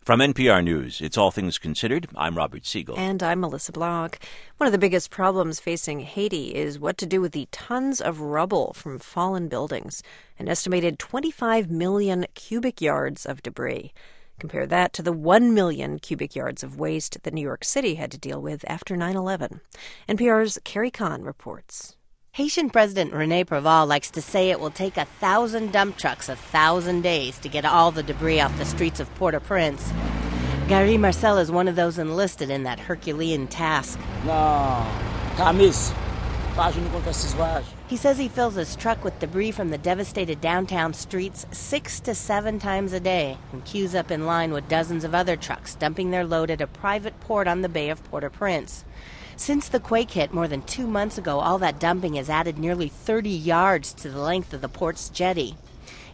From NPR News, it's All Things Considered. I'm Robert Siegel. And I'm Melissa Block. One of the biggest problems facing Haiti is what to do with the tons of rubble from fallen buildings, an estimated 25 million cubic yards of debris. Compare that to the 1 million cubic yards of waste that New York City had to deal with after 9/11. NPR's Carrie Kahn reports. Haitian President René Préval likes to say it will take 1,000 dump trucks 1,000 days to get all the debris off the streets of Port-au-Prince. Gary Marcel is one of those enlisted in that Herculean task. He says he fills his truck with debris from the devastated downtown streets 6 to 7 times a day and queues up in line with dozens of other trucks dumping their load at a private port on the Bay of Port-au-Prince. Since the quake hit more than 2 months ago, all that dumping has added nearly 30 yards to the length of the port's jetty.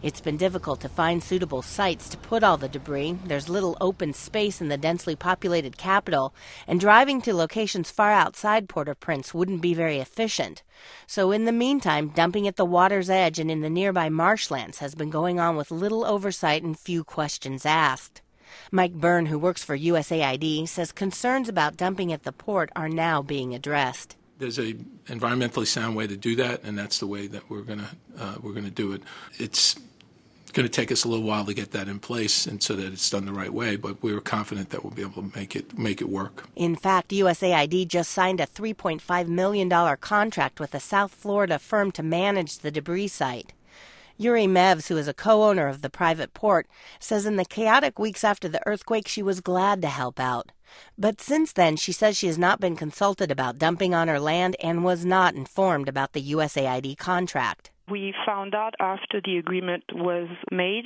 It's been difficult to find suitable sites to put all the debris. There's little open space in the densely populated capital, and driving to locations far outside Port-au-Prince wouldn't be very efficient. So in the meantime, dumping at the water's edge and in the nearby marshlands has been going on with little oversight and few questions asked. Mike Byrne, who works for USAID, says concerns about dumping at the port are now being addressed. There's a environmentally sound way to do that, and that's the way that we're going to do it. It's going to take us a little while to get that in place and so that it's done the right way, but we're confident that we'll be able to make it work. In fact, USAID just signed a $3.5 million contract with a South Florida firm to manage the debris site. Yuri Mevs, who is a co-owner of the private port, says in the chaotic weeks after the earthquake she was glad to help out. But since then, she says she has not been consulted about dumping on her land and was not informed about the USAID contract. We found out after the agreement was made,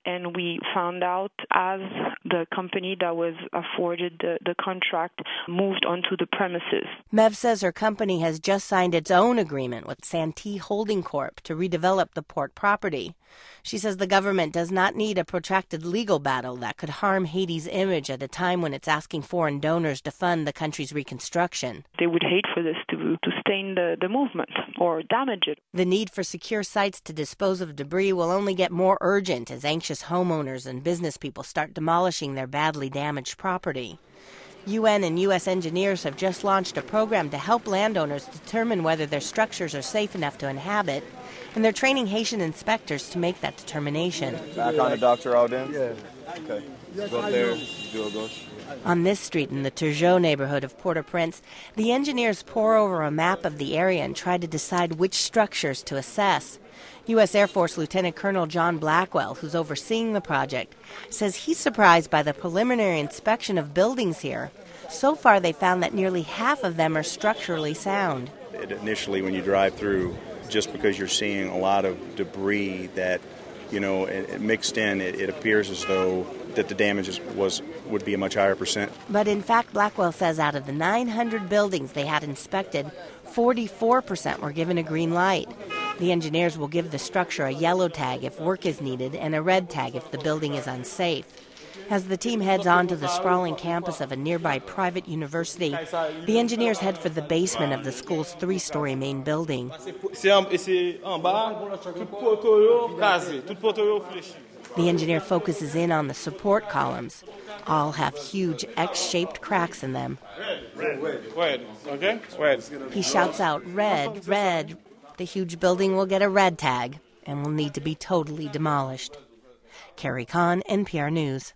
and we found out as the company that was afforded the contract moved onto the premises. Mev says her company has just signed its own agreement with Santee Holding Corp. To redevelop the port property. She says the government does not need a protracted legal battle that could harm Haiti's image at a time when it's asking foreign donors to fund the country's reconstruction. They would hate for this to stain the movement or damage it. The need for secure sites to dispose of debris will only get more urgent as anxious homeowners and business people start demolishing their badly damaged property. UN and U.S. engineers have just launched a program to help landowners determine whether their structures are safe enough to inhabit, and they're training Haitian inspectors to make that determination. Back on the Dr. Alden? Yeah. Okay. Go up there, do a gauche. On this street in the Turgeot neighborhood of Port-au-Prince, the engineers pore over a map of the area and try to decide which structures to assess. U.S. Air Force Lieutenant Colonel John Blackwell, who's overseeing the project, says he's surprised by the preliminary inspection of buildings here. So far, they found that nearly half of them are structurally sound. Initially, when you drive through, just because you're seeing a lot of debris that, it mixed in, it appears as though that the damage would be a much higher percent. But in fact, Blackwell says out of the 900 buildings they had inspected, 44% were given a green light. The engineers will give the structure a yellow tag if work is needed and a red tag if the building is unsafe. As the team heads on to the sprawling campus of a nearby private university, the engineers head for the basement of the school's 3-story main building. The engineer focuses in on the support columns. All have huge X-shaped cracks in them. Red, okay? Red. He shouts out, "Red, red." The huge building will get a red tag and will need to be totally demolished. Carrie Kahn, NPR News.